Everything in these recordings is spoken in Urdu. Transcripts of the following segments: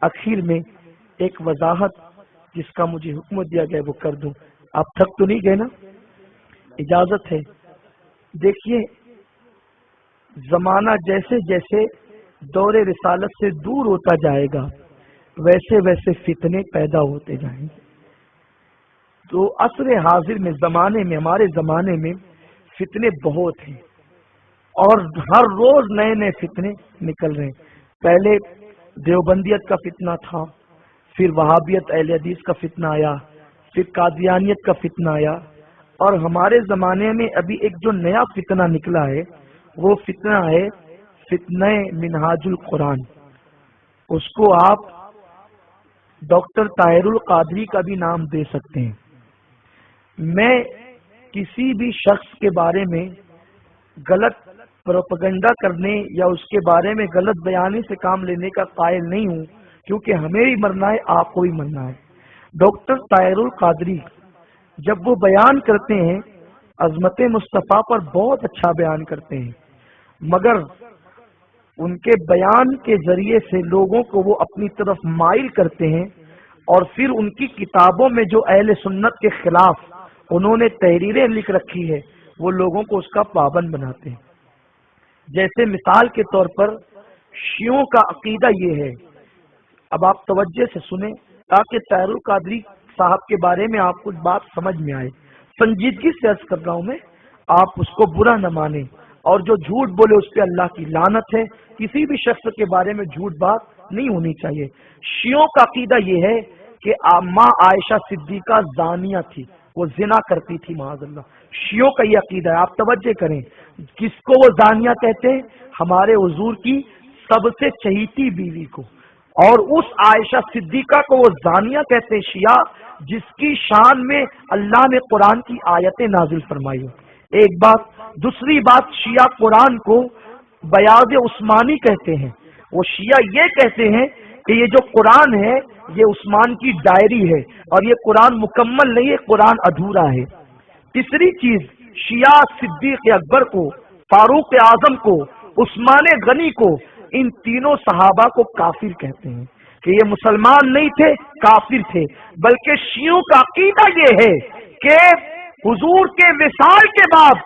اخیر میں ایک وضاحت جس کا مجھے حکم دیا گیا وہ کر دوں. آپ تھک تو نہیں گئے نا؟ اجازت ہے. دیکھیے، زمانہ جیسے جیسے دور رسالت سے دور ہوتا جائے گا ویسے ویسے فتنے پیدا ہوتے جائیں گے. تو عصر حاضر میں ہمارے زمانے میں فتنے بہت ہیں اور ہر روز نئے نئے فتنے نکل رہے ہیں. پہلے دیوبندیت کا فتنہ تھا، پھر وہابیت اہل حدیث کا فتنہ آیا، پھر قادیانیت کا فتنہ آیا، اور ہمارے زمانے میں ابھی ایک جو نیا فتنہ نکلا ہے وہ فتنہ ہے فتنہ منہاج القرآن. اس کو آپ ڈاکٹر طاہر القادری کا بھی نام دے سکتے ہیں. میں کسی بھی شخص کے بارے میں غلط پروپیگنڈا کرنے یا اس کے بارے میں غلط بیانی سے کام لینے کا قائل نہیں ہوں، کیونکہ ہمیں بھی مرنا ہے، آپ کو بھی مرنا ہے. ڈاکٹر طاہر القادری جب وہ بیان کرتے ہیں عظمت مصطفیٰ پر بہت اچھا بیان کرتے ہیں، مگر ان کے بیان کے ذریعے سے لوگوں کو وہ اپنی طرف مائل کرتے ہیں اور پھر ان کی کتابوں میں جو اہل سنت کے خلاف انہوں نے تحریریں لکھ رکھی ہے وہ لوگوں کو اس کا پابند بناتے ہیں. جیسے مثال کے طور پر شیعوں کا عقیدہ یہ ہے، اب آپ توجہ سے سنیں تاکہ طاہر القادری صاحب کے بارے میں آپ کو بات سمجھ میں آئے. سنجیدگی سے عرض کر رہا ہوں میں، آپ اس کو برا نہ مانیں، اور جو جھوٹ بولے اس پہ اللہ کی لعنت ہے. کسی بھی شخص کے بارے میں جھوٹ بات نہیں ہونی چاہیے. شیعوں کا عقیدہ یہ ہے کہ ماں عائشہ صدیقہ زانیہ تھی، وہ زنا کرتی تھی معاذ اللہ. شیعوں کا یہ عقیدہ ہے. آپ توجہ کریں، کس کو وہ زانیہ کہتے ہیں؟ ہمارے حضور کی سب سے چہیتی بیوی کو، اور اس عائشہ صدیقہ کو وہ زانیہ کہتے ہیں شیعہ، جس کی شان میں اللہ نے قرآن کی آیتیں نازل فرمائی. ایک بات. دوسری بات، شیعہ قرآن کو بیاض عثمانی کہتے ہیں. وہ شیعہ یہ کہتے ہیں کہ یہ جو قرآن ہے یہ عثمان کی ڈائری ہے اور یہ قرآن مکمل نہیں ہے، قرآن ادھورا ہے. تیسری چیز، شیعہ صدیق اکبر کو، فاروق اعظم کو، عثمان غنی کو، ان تینوں صحابہ کو کافر کہتے ہیں کہ یہ مسلمان نہیں تھے، کافر تھے. بلکہ شیعوں کا عقیدہ یہ ہے کہ حضور کے وصال کے بعد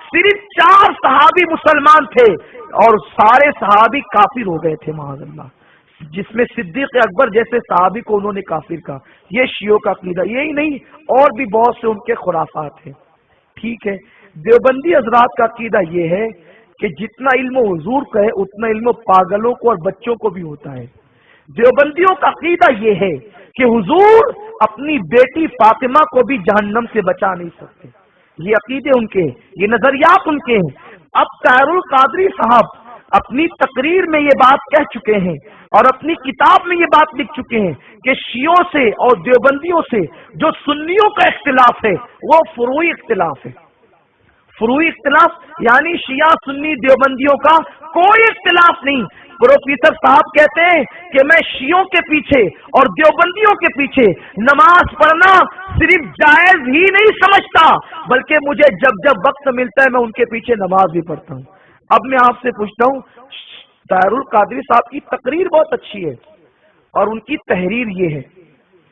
صرف 4 صحابی مسلمان تھے اور سارے صحابی کافر ہو گئے تھے معاذ اللہ، جس میں صدیق اکبر جیسے صحابی کو انہوں نے کافر کہا. یہ شیعوں کا عقیدہ. یہی نہیں، اور بھی بہت سے ان کے خرافات ہیں. ٹھیک ہے. دیوبندی حضرات کا عقیدہ یہ ہے کہ جتنا علم حضور کا ہے اتنا علم پاگلوں کو اور بچوں کو بھی ہوتا ہے. دیوبندیوں کا عقیدہ یہ ہے کہ حضور اپنی بیٹی فاطمہ کو بھی جہنم سے بچا نہیں سکتے. یہ عقیدے ان کے ہیں، یہ نظریات ان کے ہیں. اب طاہر القادری صاحب اپنی تقریر میں یہ بات کہہ چکے ہیں اور اپنی کتاب میں یہ بات لکھ چکے ہیں کہ شیعوں سے اور دیوبندیوں سے جو سنیوں کا اختلاف ہے وہ فروعی اختلاف ہے. فروعی اختلاف یعنی شیعہ سنی دیوبندیوں کا کوئی اختلاف نہیں. پروفیسر صاحب کہتے ہیں کہ میں شیعوں کے پیچھے اور دیوبندیوں کے پیچھے نماز پڑھنا صرف جائز ہی نہیں سمجھتا، بلکہ مجھے جب جب وقت ملتا ہے میں ان کے پیچھے نماز بھی پڑھتا ہوں. اب میں آپ سے پوچھتا ہوں، طاہر القادری صاحب کی تقریر بہت اچھی ہے اور ان کی تحریر یہ ہے،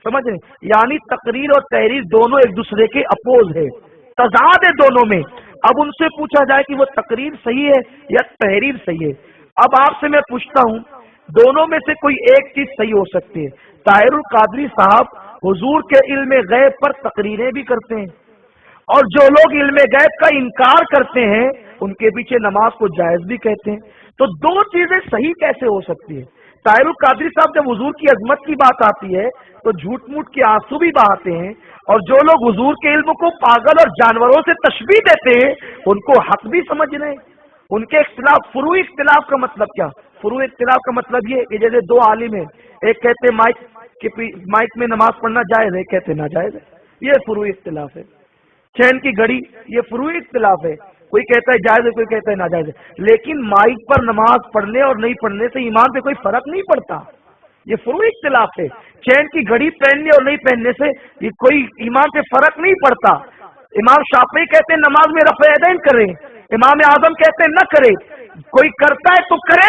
سمجھ رہے؟ یعنی تقریر اور تحریر دونوں ایک دوسرے کے اپوز ہے، تضاد ہے دونوں میں. اب ان سے پوچھا جائے کہ وہ تقریر صحیح ہے یا تحریر صحیح ہے. اب آپ سے میں پوچھتا ہوں، دونوں میں سے کوئی ایک چیز صحیح ہو سکتی ہے. طاہر القادری صاحب حضور کے علم غیب پر تقریریں بھی کرتے ہیں، اور جو لوگ علم غیب کا انکار کرتے ہیں ان کے پیچھے نماز کو جائز بھی کہتے ہیں. تو دو چیزیں صحیح کیسے ہو سکتی ہے؟ طاہر القادری صاحب جب حضور کی عظمت کی بات آتی ہے تو جھوٹ موٹ کے آنسو بھی بہاتے ہیں، اور جو لوگ حضور کے علم کو پاگل اور جانوروں سے تشبیہ دیتے ہیں ان کو حق بھی سمجھ رہے ہیں. ان کے اختلاف، فروعی اختلاف کا مطلب کیا؟ فروعی اختلاف کا مطلب یہ کہ جیسے دو عالم ہیں، ایک کہتے مائک میں نماز پڑھنا جائز ہے، کہتے ناجائز ہے. یہ فروعی اختلاف ہے. چین کی گھڑی، یہ فروعی اختلاف ہے. کوئی کہتا ہے جائز ہے، کوئی کہتا ہے ناجائز ہے. لیکن مائک پر نماز پڑھنے اور نہیں پڑھنے سے ایمان پہ کوئی فرق نہیں پڑتا. یہ فروعی اختلاف ہے. چین کی گھڑی پہننے اور نہیں پہننے سے یہ کوئی ایمان پہ فرق نہیں پڑتا. امام شافعی کہتے ہیں نماز میں رفع یدین کریں، امام اعظم کہتے ہیں نہ کرے. کوئی کرتا ہے تو کرے،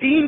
3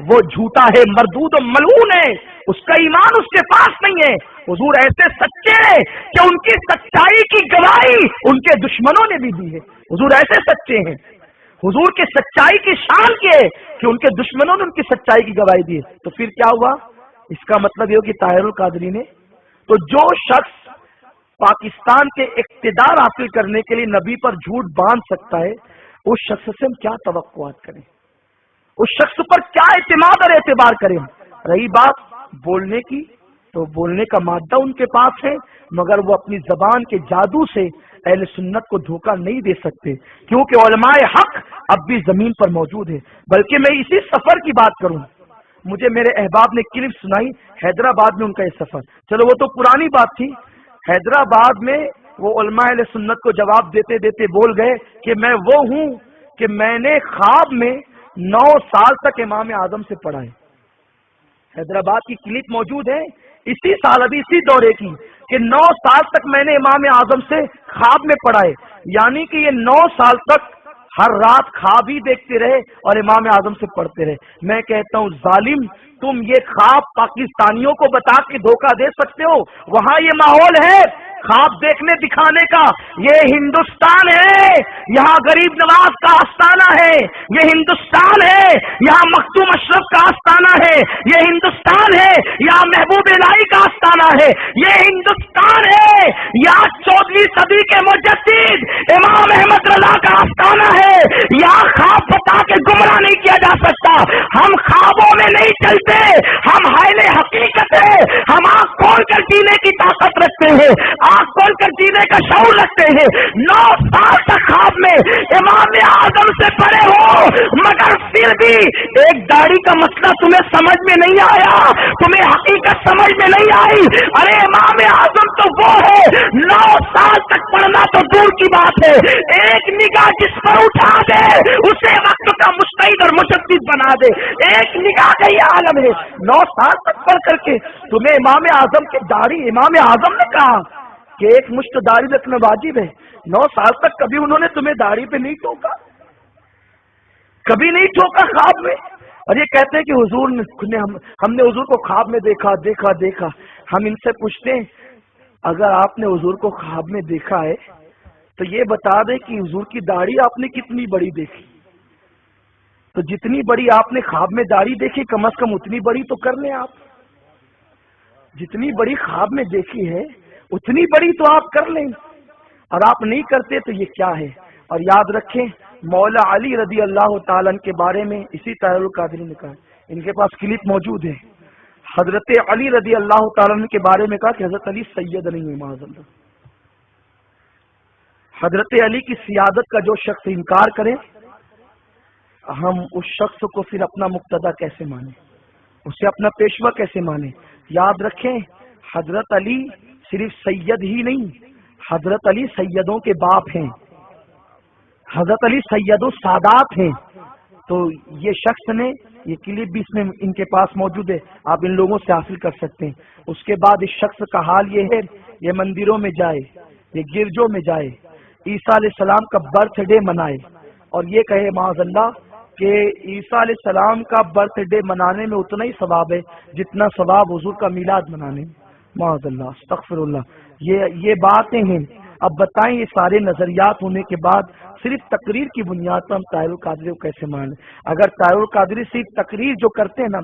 وہ جھوٹا ہے، مردود و ملعون ہے، اس کا ایمان اس کے پاس نہیں ہے۔ حضور ایسے سچے ہیں کہ ان کی سچائی کی گواہی ان کے دشمنوں نے بھی دی ہے۔ حضور ایسے سچے ہیں، حضور کی سچائی کی شان کی ہے کہ ان کے دشمنوں نے ان کی سچائی کی گواہی دی ہے۔ تو پھر کیا ہوا؟ اس کا مطلب یہ ہو کہ طاہر القادری نے، تو جو شخص پاکستان کے اقتدار حاصل کرنے کے لیے نبی پر جھوٹ باندھ سکتا ہے، اس شخص سے ہم کیا توقعات کریں، اس شخص پر کیا اعتماد اور اعتبار کریں؟ رہی بات بولنے کی، تو بولنے کا مادہ ان کے پاس ہے، مگر وہ اپنی زبان کے جادو سے اہل سنت کو دھوکہ نہیں دے سکتے، کیونکہ علماء حق اب بھی زمین پر موجود ہے۔ بلکہ میں اسی سفر کی بات کروں، مجھے میرے احباب نے کلپ سنائی حیدرآباد میں ان کا یہ سفر، چلو وہ تو پرانی بات تھی۔ حیدرآباد میں وہ علماء اہل سنت کو جواب دیتے دیتے بول گئے کہ میں وہ ہوں کہ میں نے خواب میں 9 سال تک امام اعظم سے پڑھا ہے۔ حیدرآباد کی کلپ موجود ہے اسی سال، ابھی اسی دورے کی، کہ 9 سال تک میں نے امام اعظم سے خواب میں پڑھا ہے، یعنی کہ یہ 9 سال تک ہر رات خواب ہی دیکھتے رہے اور امام اعظم سے پڑھتے رہے۔ میں کہتا ہوں ظالم، تم یہ خواب پاکستانیوں کو بتا کے دھوکہ دے سکتے ہو؟ وہاں یہ ماحول ہے خواب دیکھنے دکھانے کا، یہ ہندوستان ہے، یہاں غریب نواز کا آستانہ ہے، یہ ہندوستان ہے، یہاں مختوم اشرف کا آستانہ ہے، یہ ہندوستان ہے، یہاں محبوب الہی کا آستانہ ہے، یہ ہندوستان ہے، یہاں 14ویں صدی کے مجدد امام احمد رضا کا آستانہ ہے، یہاں خواب بتا کے گمراہ نہیں کیا جا سکتا۔ ہم خوابوں میں نہیں چلتے، ہم حائل حقیقت ہے، ہم آنکھ کھول کر جینے کی طاقت رکھتے ہیں، آنکھ کھول کر جینے کا شعور رکھتے ہیں۔ 9 سال تک خواب میں امام اعظم سے پڑھے ہو، مگر پھر بھی ایک داڑھی کا مسئلہ تمہیں سمجھ میں نہیں آیا، تمہیں حقیقت سمجھ میں نہیں آئی۔ ارے امام اعظم تو وہ ہے، 9 سال تک پڑھنا تو دور کی بات ہے، ایک نگاہ جس پر اٹھا دے اسے وقت کا مجتہد اور مجدد بنا دے، ایک نگاہ کا یہ عالم ہے۔ 9 سال تک پڑھ کر کے تمہیں امام اعظم کی داڑھی، امام اعظم نے کہا کہ ایک مشت داڑھی رکھنا واجب ہے، 9 سال تک کبھی انہوں نے تمہیں داڑھی پہ نہیں ٹوکا، کبھی نہیں ٹوکا خواب میں؟ اور یہ کہتے ہیں کہ حضور نے ہم نے حضور کو خواب میں دیکھا۔ ہم ان سے پوچھتے ہیں اگر آپ نے حضور کو خواب میں دیکھا ہے تو یہ بتا دیں کہ حضور کی داڑھی آپ نے کتنی بڑی دیکھی؟ تو جتنی بڑی آپ نے خواب میں داڑھی دیکھی کم از کم اتنی بڑی تو کر لیں آپ، جتنی بڑی خواب میں دیکھی ہے اتنی بڑی تو آپ کر لیں، اور آپ نہیں کرتے تو یہ کیا ہے؟ اور یاد رکھیں مولا علی رضی اللہ تعالیٰ عنہ کے بارے میں اسی طاہر القادری نے کہا، ان کے پاس کلپ موجود ہے، حضرت علی رضی اللہ تعالیٰ عنہ کے بارے میں کہا کہ حضرت علی سید نہیں ہے معاذ اللہ۔ حضرت علی کی سیادت کا جو شخص انکار کرے، ہم اس شخص کو پھر اپنا مقتدی کیسے مانیں، اسے اپنا پیشوا کیسے مانیں؟ یاد رکھیں حضرت علی صرف سید ہی نہیں، حضرت علی سیدوں کے باپ ہیں، حضرت علی سید السادات ہیں۔ تو یہ شخص نے یہ کلپ بھی اس میں ان کے پاس موجود ہے، آپ ان لوگوں سے حاصل کر سکتے ہیں۔ اس کے بعد اس شخص کا حال یہ ہے، یہ مندروں میں جائے، یہ گرجوں میں جائے، عیسیٰ علیہ السلام کا برتھ ڈے منائے اور یہ کہے معاذ اللہ کہ عیسیٰ علیہ السلام کا برتھ ڈے منانے میں اتنا ہی ثواب ہے جتنا ثواب حضور کا میلاد منانے میں، معاذ اللہ استغفر اللہ۔ یہ باتیں ہیں۔ اب بتائیں یہ سارے نظریات ہونے کے بعد صرف تقریر کی بنیاد پر ہم طاہر القادری کو کیسے مانیں؟ اگر طاہر القادری صرف تقریر جو کرتے ہیں نا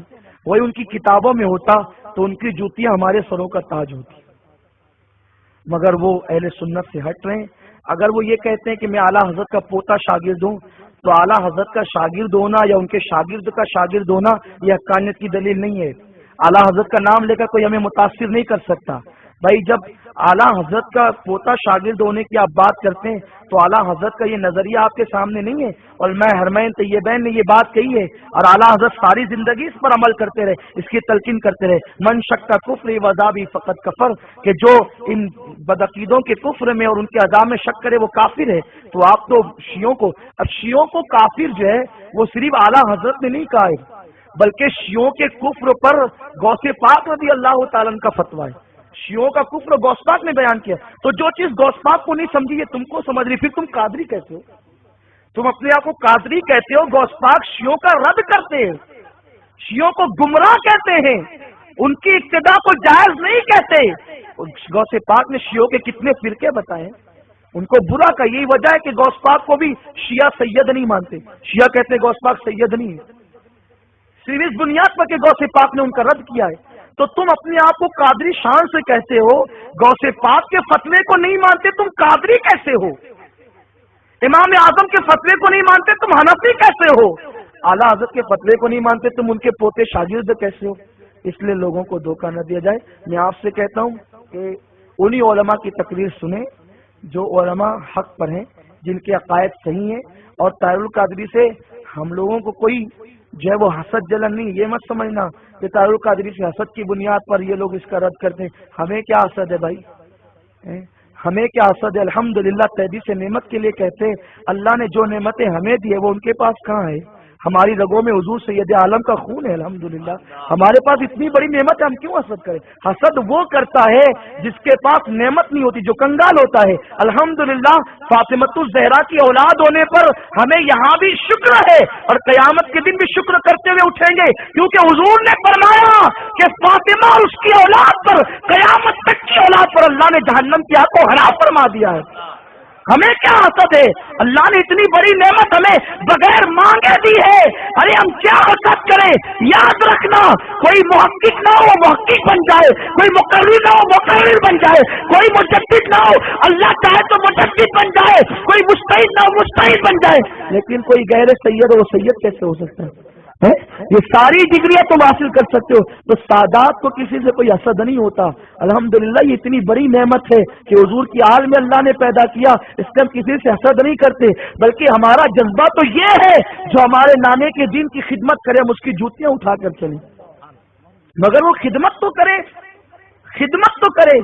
وہی ان کی کتابوں میں ہوتا تو ان کی جوتیاں ہمارے سروں کا تاج ہوتی، مگر وہ اہل سنت سے ہٹ رہے ہیں۔ اگر وہ یہ کہتے ہیں کہ میں اعلیٰ حضرت کا پوتا شاگرد ہوں تو اعلیٰ حضرت کا شاگرد ہونا یا ان کے شاگرد کا شاگرد ہونا یہ حقانیت کی دلیل نہیں ہے۔ اعلیٰ حضرت کا نام لے کر کوئی ہمیں متاثر نہیں کر سکتا۔ بھائی جب اعلیٰ حضرت کا پوتا شاگرد ہونے کی آپ بات کرتے ہیں تو اعلیٰ حضرت کا یہ نظریہ آپ کے سامنے نہیں ہے، اور میں حرمین طیبین نے یہ بات کہی ہے اور اعلیٰ حضرت ساری زندگی اس پر عمل کرتے رہے، اس کی تلقین کرتے رہے، من شک کا کفر وذابی فقط کفر، کہ جو ان بدعقیدوں کے کفر میں اور ان کے عذاب میں شک کرے وہ کافر ہے۔ تو آپ تو شیعوں کو کافر جو ہے وہ صرف اعلیٰ حضرت نے نہیں کہا ہے، بلکہ شیعوں کے کفر پر غوث پاک رضی اللہ تعالیٰ عنہ کا فتویٰ ہے، شیعوں کا کفر غوث پاک نے بیان کیا۔ تو جو چیز غوث پاک کو نہیں سمجھی یہ تم کو سمجھ رہی، پھر تم قادری کہتے ہو، تم اپنے آپ کو قادری کہتے ہو، غوث پاک شیعوں کا رد کرتے ہیں۔ شیعوں کو گمراہ کہتے ہیں، ان کی اقتدا کو جائز نہیں کہتے۔ غوث پاک نے شیعوں کے کتنے فرقے بتائے، ان کو برا کا یہی وجہ ہے کہ غوث پاک کو بھی شیعہ سید نہیں مانتے۔ شیعہ کہتے ہیں غوث پاک سید نہیں ہے، صرف اس بنیاد پر کہ غوث پاک نے ان کا رد کیا ہے۔ تو تم اپنے آپ کو قادری شان سے کہتے ہو، غوث پاک کے فتوے کو نہیں مانتے، تم قادری کیسے ہو؟ امام اعظم کے فتوے کو نہیں مانتے، تم حنفی کیسے ہو؟ اعلیٰ حضرت کے فتوے کو نہیں مانتے، تم ان کے پوتے شاگرد کیسے ہو؟ اس لیے لوگوں کو دھوکہ نہ دیا جائے۔ میں آپ سے کہتا ہوں کہ انہی علماء کی تقریر سنیں جو علماء حق پر ہیں، جن کے عقائد صحیح ہیں، اور طاہر القادری سے ہم لوگوں کو کوئی جو ہے وہ حسد جلن نہیں۔ یہ مت سمجھنا کہ طاہر القادری سے حسد کی بنیاد پر یہ لوگ اس کا رد کرتے ہیں۔ ہمیں کیا حسد ہے بھائی، ہمیں کیا حسد ہے؟ الحمدللہ تیبی سے نعمت کے لیے کہتے ہیں، اللہ نے جو نعمتیں ہمیں دی ہے وہ ان کے پاس کہاں ہے؟ ہماری رگوں میں حضور سید عالم کا خون ہے، الحمدللہ ہمارے پاس اتنی بڑی نعمت ہے، ہم کیوں حسد کریں؟ حسد وہ کرتا ہے جس کے پاس نعمت نہیں ہوتی، جو کنگال ہوتا ہے۔ الحمدللہ فاطمۃ الزہرا کی اولاد ہونے پر ہمیں یہاں بھی شکر ہے، اور قیامت کے دن بھی شکر کرتے ہوئے اٹھیں گے، کیونکہ حضور نے فرمایا کہ فاطمہ اور اس کی اولاد پر، قیامت تک کی اولاد پر اللہ نے جہنم کی آگ کو حرام فرما دیا ہے۔ ہمیں کیا حسد ہے؟ اللہ نے اتنی بڑی نعمت ہمیں بغیر مانگے دی ہے، ارے ہم کیا حسد کریں؟ یاد رکھنا، کوئی محقق نہ ہو محقق بن جائے، کوئی مقرر نہ ہو مقرر بن جائے، کوئی مجدد نہ ہو اللہ چاہے تو مجدد بن جائے، کوئی مجتہد نہ ہو مجتہد بن جائے، لیکن کوئی غیر سید ہو وہ سید کیسے ہو سکتا ہے؟ یہ ساری ڈگریاں تم حاصل کر سکتے ہو، تو سادات کو کسی سے کوئی حسد نہیں ہوتا۔ الحمدللہ یہ اتنی بڑی نعمت ہے کہ حضور کی آل میں اللہ نے پیدا کیا، اس لیے ہم کسی سے حسد نہیں کرتے، بلکہ ہمارا جذبہ تو یہ ہے جو ہمارے نانے کے دین کی خدمت کرے، ہم اس کی جوتیاں اٹھا کر چلیں، مگر وہ خدمت تو کرے، خدمت تو کرے۔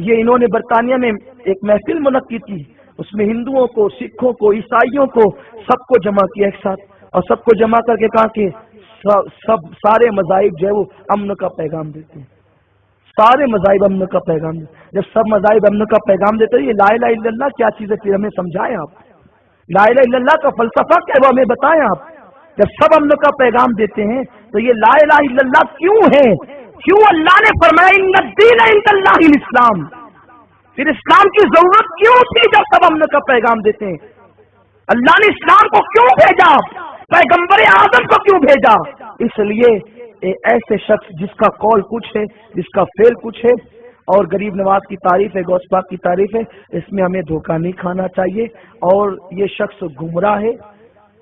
یہ انہوں نے برطانیہ میں ایک محفل منعقد کی، اس میں ہندوؤں کو، سکھوں کو، عیسائیوں کو سب کو جمع کیا ایک ساتھ، اور سب کو جمع کر کے کہا کہ سارے مذاہب جو ہے وہ امن کا پیغام دیتے ہیں، سارے مذاہب امن کا پیغام دیتے ہیں۔ جب سب مذاہب امن کا پیغام دیتے ہیں، یہ لا الہ الا اللہ کیا چیز ہے پھر ہمیں سمجھائیں آپ، لا الہ الا اللہ کا فلسفہ کیا ہے وہ ہمیں بتائیں آپ۔ جب سب امن کا پیغام دیتے ہیں تو یہ لا الہ الا اللہ کیوں ہے؟ کیوں اللہ نے فرمایا ان الدین عند اللہ الاسلام؟ پھر اسلام کی ضرورت کیوں تھی جب سب امن کا پیغام دیتے ہیں؟ اللہ نے اسلام کو کیوں بھیجا؟ پیغمبر اعظم کو کیوں بھیجا؟ اس لیے ایسے شخص جس کا قول کچھ ہے، جس کا فعل کچھ ہے، اور غریب نواز کی تعریف ہے، غوث پاک کی تعریف ہے، اس میں ہمیں دھوکہ نہیں کھانا چاہیے، اور یہ شخص گمراہ ہے،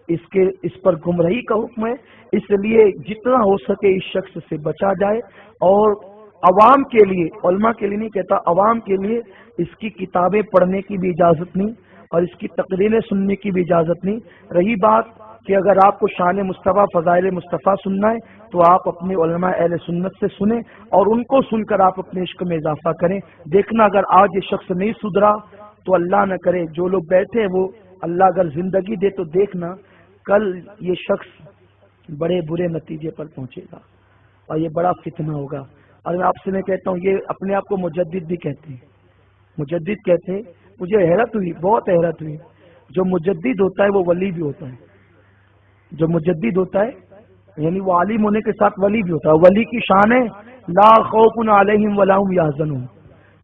اس پر گمراہی کا حکم ہے، اس لیے جتنا ہو سکے اس شخص سے بچا جائے، اور عوام کے لیے، علماء کے لیے نہیں کہتا، عوام کے لیے اس کی کتابیں پڑھنے کی بھی اجازت نہیں، اور اس کی تقریریں سننے کی بھی اجازت نہیں۔ رہی بات کہ اگر آپ کو شان مصطفیٰ، فضائل مصطفیٰ سننا ہے تو آپ اپنے علماء اہل سنت سے سنیں، اور ان کو سن کر آپ اپنے عشق میں اضافہ کریں۔ دیکھنا اگر آج یہ شخص نہیں سدھرا تو اللہ نہ کرے جو لوگ بیٹھے ہیں وہ اللہ اگر زندگی دے تو دیکھنا کل یہ شخص بڑے برے نتیجے پر پہنچے گا، اور یہ بڑا فتنہ ہوگا۔ اور میں آپ سے میں کہتا ہوں، یہ اپنے آپ کو مجدد بھی کہتے ہیں، مجدد کہتے ہیں۔ مجھے حیرت ہوئی، بہت حیرت ہوئی، جو مجدد ہوتا ہے وہ ولی بھی ہوتا ہے، جو مجدد ہوتا ہے یعنی وہ عالم ہونے کے ساتھ ولی بھی ہوتا ہے۔ ولی کی شان ہے لا خوف علیہم ولا هم یحزنون،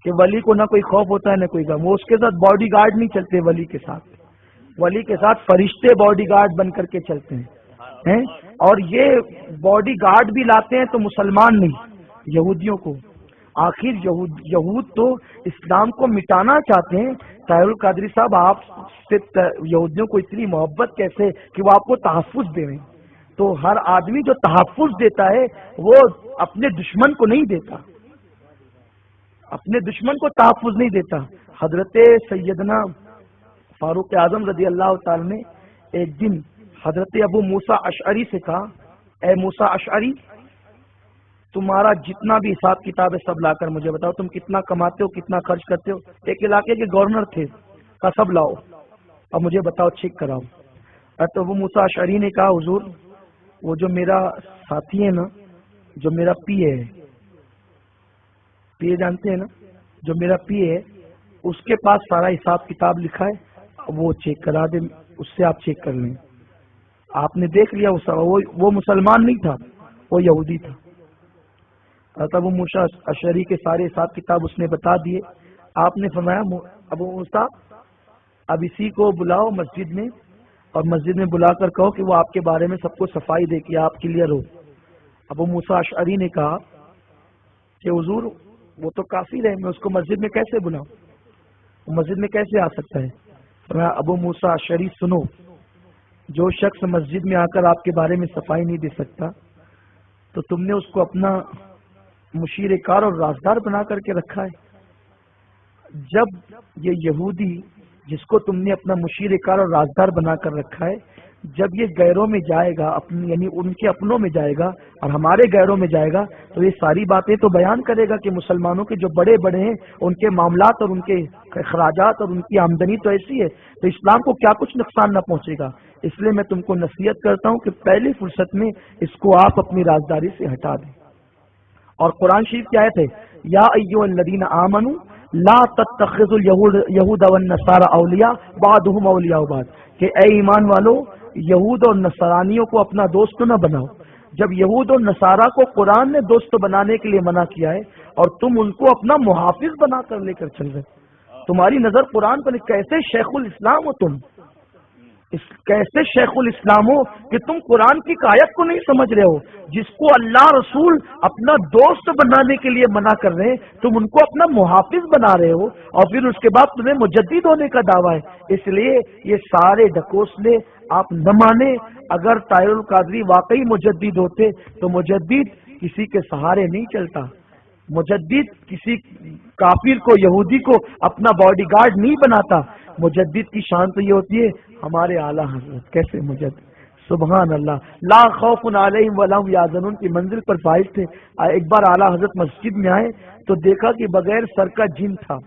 کہ ولی کو نہ کوئی خوف ہوتا ہے نہ کوئی غم۔ وہ اس کے ساتھ باڈی گارڈ نہیں چلتے، ولی کے ساتھ، ولی کے ساتھ فرشتے باڈی گارڈ بن کر کے چلتے ہیں، اور یہ باڈی گارڈ بھی لاتے ہیں تو مسلمان نہیں، یہودیوں کو۔ آخر یہود تو اسلام کو مٹانا چاہتے ہیں۔ طاہر القادری صاحب، آپ سے یہودیوں کو اتنی محبت کیسے کہ وہ آپ کو تحفظ دے رہے ہیں؟ تو ہر آدمی جو تحفظ دیتا ہے وہ اپنے دشمن کو نہیں دیتا، اپنے دشمن کو تحفظ نہیں دیتا۔ حضرت سیدنا فاروق اعظم رضی اللہ تعالی نے ایک دن حضرت ابو موسیٰ اشعری سے کہا، اے موسیٰ اشعری، تمہارا جتنا بھی حساب کتاب ہے سب لا کر مجھے بتاؤ، تم کتنا کماتے ہو، کتنا خرچ کرتے ہو۔ ایک علاقے کے گورنر تھے، کہا سب لاؤ اور مجھے بتاؤ، چیک کراؤ۔ تو ابو موسیٰ اشعری نے کہا، حضور وہ جو میرا ساتھی ہے نا، جو میرا پی ہے، پی جانتے ہیں نا، جو میرا پی ہے، اس کے پاس سارا حساب کتاب لکھا ہے، وہ چیک کرا دے، اس سے آپ چیک کر لیں۔ آپ نے دیکھ لیا وہ مسلمان نہیں تھا، وہ یہودی تھا. حضرت ابو موسیٰ اشعری کے سارے 7 کتاب اس نے بتا دیے. آپ نے فرمایا ابو موسیٰ اب اسی کو بلاؤ مسجد میں، اور مسجد میں بلا کر کہو کہ وہ آپ کے بارے میں سب کو صفائی دے کہ آپ کلیئر ہو. ابو موسیٰ اشعری نے کہا کہ حضور وہ تو کافر ہے، میں اس کو مسجد میں کیسے بلاؤں، وہ مسجد میں کیسے آ سکتا ہے؟ فرمایا ابو موسیٰ اشعری سنو، جو شخص مسجد میں آ کر آپ کے بارے میں صفائی نہیں دے سکتا تو تم نے اس کو اپنا مشیر کار اور رازدار بنا کر کے رکھا ہے. جب یہ یہودی جس کو تم نے اپنا مشیر کار اور رازدار بنا کر رکھا ہے، جب یہ غیروں میں جائے گا، یعنی ان کے اپنوں میں جائے گا اور ہمارے غیروں میں جائے گا، تو یہ ساری باتیں تو بیان کرے گا کہ مسلمانوں کے جو بڑے بڑے ہیں ان کے معاملات اور ان کے اخراجات اور ان کی آمدنی تو ایسی ہے، تو اسلام کو کیا کچھ نقصان نہ پہنچے گا. اس لیے میں تم کو نصیحت کرتا ہوں کہ پہلی فرصت میں اس کو آپ اپنی رازداری سے ہٹا دیں. اور قرآن شریف کی آیت ہے یا ایھا الذین آمنوا لا تتخذوا اليهود والنصارى اولیاء بعضهم اولیاء بعض، کہ اے ایمان والو یہود اور نصرانیوں کو اپنا دوست نہ بناؤ. جب یہود اور نصارہ کو قرآن نے دوست بنانے کے لیے منع کیا ہے اور تم ان کو اپنا محافظ بنا کر لے کر چل رہے، تمہاری نظر قرآن پر، کیسے شیخ الاسلام ہو تم، کیسے شیخ الاسلام ہو کہ تم قرآن کی آیت کو نہیں سمجھ رہے ہو. جس کو اللہ رسول اپنا دوست بنانے کے لیے منع کر رہے ہیں تم ان کو اپنا محافظ بنا رہے ہو، اور پھر اس کے بعد تمہیں مجدد ہونے کا دعویٰ ہے. اس لیے یہ سارے ڈھکوسلے آپ نہ مانیں. اگر طاہر القادری واقعی مجدد ہوتے تو مجدد کسی کے سہارے نہیں چلتا، مجدد کسی کافر کو یہودی کو اپنا باڈی گارڈ نہیں بناتا. مجدد کی شان تو یہ ہوتی ہے ہمارے اعلیٰ حضرت کیسے مجدد، سبحان اللہ، لا خوف علیہم ولا هم یحزنون کی منزل پر فائز تھے. ایک بار اعلیٰ حضرت مسجد میں آئے تو دیکھا کہ بغیر سر کا جن تھا.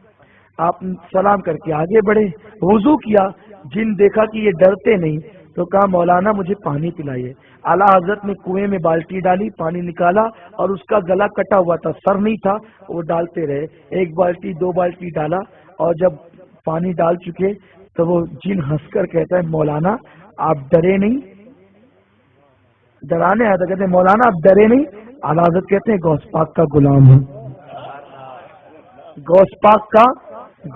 آپ سلام کر کے آگے بڑھے، وضو کیا، جن دیکھا کہ یہ ڈرتے نہیں تو کہا مولانا مجھے پانی پلائیے. اعلیٰ حضرت نے کنویں میں بالٹی ڈالی، پانی نکالا اور اس کا گلا کٹا ہوا تھا، سر نہیں تھا، وہ ڈالتے رہے، 1 بالٹی 2 بالٹی ڈالا، اور جب پانی ڈال چکے تو وہ جن ہنس کر کہتا ہے مولانا آپ ڈرے نہیں، ڈرانے آیا تھا، کہتے ہیں مولانا آپ ڈرے نہیں. اعلیٰ حضرت کہتے ہیں غوث پاک کا غلام ہوں، غوث پاک کا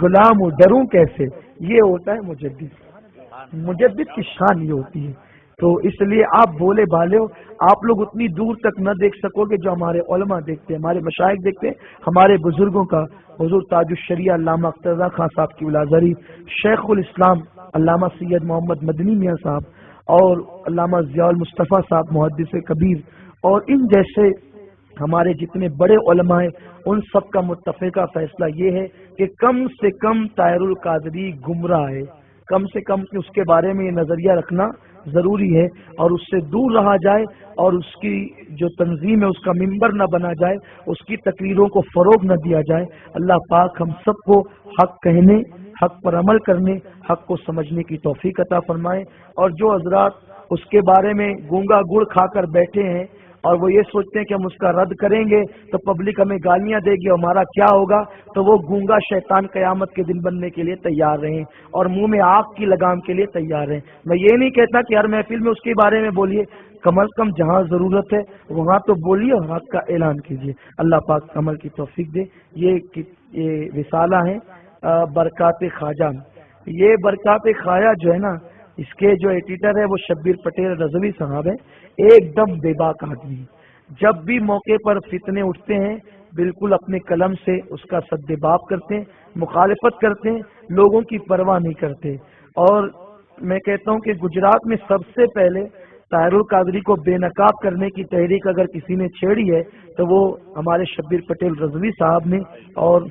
غلام ہوں، ڈروں کیسے. یہ ہوتا ہے مجدد، مجدد کی شان یہ ہوتی ہے. تو اس لیے آپ بولے بالے ہو، آپ لوگ اتنی دور تک نہ دیکھ سکو گے جو ہمارے علماء دیکھتے ہیں، ہمارے مشائخ دیکھتے ہیں، ہمارے بزرگوں کا. حضور تاج الشریعہ علامہ اختر رضا خان صاحب کی اولادری، شیخ الاسلام علامہ سید محمد مدنی میاں صاحب، اور علامہ ضیاء المصطفیٰ صاحب محدث کبیر، اور ان جیسے ہمارے جتنے بڑے علماء ہیں، ان سب کا متفقہ فیصلہ یہ ہے کہ کم سے کم طاہر القادری گمراہ ہے، کم سے کم کہ اس کے بارے میں یہ نظریہ رکھنا ضروری ہے اور اس سے دور رہا جائے، اور اس کی جو تنظیم ہے اس کا ممبر نہ بنا جائے، اس کی تقریروں کو فروغ نہ دیا جائے. اللہ پاک ہم سب کو حق کہنے، حق پر عمل کرنے، حق کو سمجھنے کی توفیق عطا فرمائے. اور جو حضرات اس کے بارے میں گونگا گڑ کھا کر بیٹھے ہیں اور وہ یہ سوچتے ہیں کہ ہم اس کا رد کریں گے تو پبلک ہمیں گالیاں دے گی، ہمارا کیا ہوگا، تو وہ گونگا شیطان قیامت کے دن بننے کے لیے تیار رہیں اور منہ میں آگ کی لگام کے لیے تیار رہیں. میں یہ نہیں کہتا کہ ہر محفل میں اس کے بارے میں بولیے، کم از کم جہاں ضرورت ہے وہاں تو بولیے اور حق کا اعلان کیجیے. اللہ پاک عمل کی توفیق دے. یہ رسالہ ہے برکات خواجہ. یہ برکات خواجہ جو ہے نا، اس کے جو ایڈیٹر ہے وہ شبیر پٹیل رضوی صاحب ہیں، ایک دم بے باک آدمی. جب بھی موقع پر فتنے اٹھتے ہیں بالکل اپنے قلم سے اس کا سد باب کرتے ہیں، مخالفت کرتے ہیں، لوگوں کی پرواہ نہیں کرتے. اور میں کہتا ہوں کہ گجرات میں سب سے پہلے طاہر القادری کو بے نقاب کرنے کی تحریک اگر کسی نے چھیڑی ہے تو وہ ہمارے شبیر پٹیل رضوی صاحب نے اور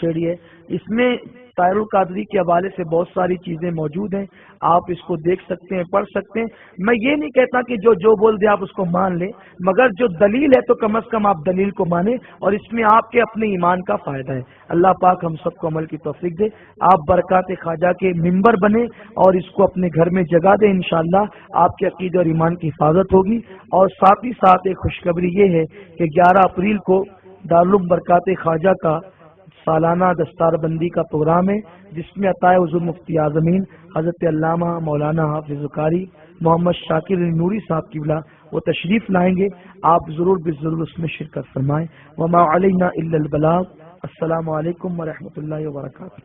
چھیڑی ہے. اس میں طاہر القادری کے حوالے سے بہت ساری چیزیں موجود ہیں، آپ اس کو دیکھ سکتے ہیں، پڑھ سکتے ہیں. میں یہ نہیں کہتا کہ جو بول دے آپ اس کو مان لیں، مگر جو دلیل ہے تو کم از کم آپ دلیل کو مانیں، اور اس میں آپ کے اپنے ایمان کا فائدہ ہے. اللہ پاک ہم سب کو عمل کی توفیق دے. آپ برکات خواجہ کے ممبر بنے اور اس کو اپنے گھر میں جگہ دیں، انشاءاللہ آپ کے عقیدے اور ایمان کی حفاظت ہوگی. اور ساتھ ہی ساتھ ایک خوشخبری یہ ہے کہ 11 اپریل کو دارالعلوم برکات خواجہ کا سالانہ دستار بندی کا پروگرام ہے، جس میں عطائے حضور مفتی اعظمین حضرت علامہ مولانا حافظ قاری محمد شاکر نوری صاحب کی وہ تشریف لائیں گے، آپ ضرور ضرور اس میں شرکت فرمائیں۔ وما علینا الا البلاغ۔ السلام علیکم ورحمۃ اللہ وبرکاتہ۔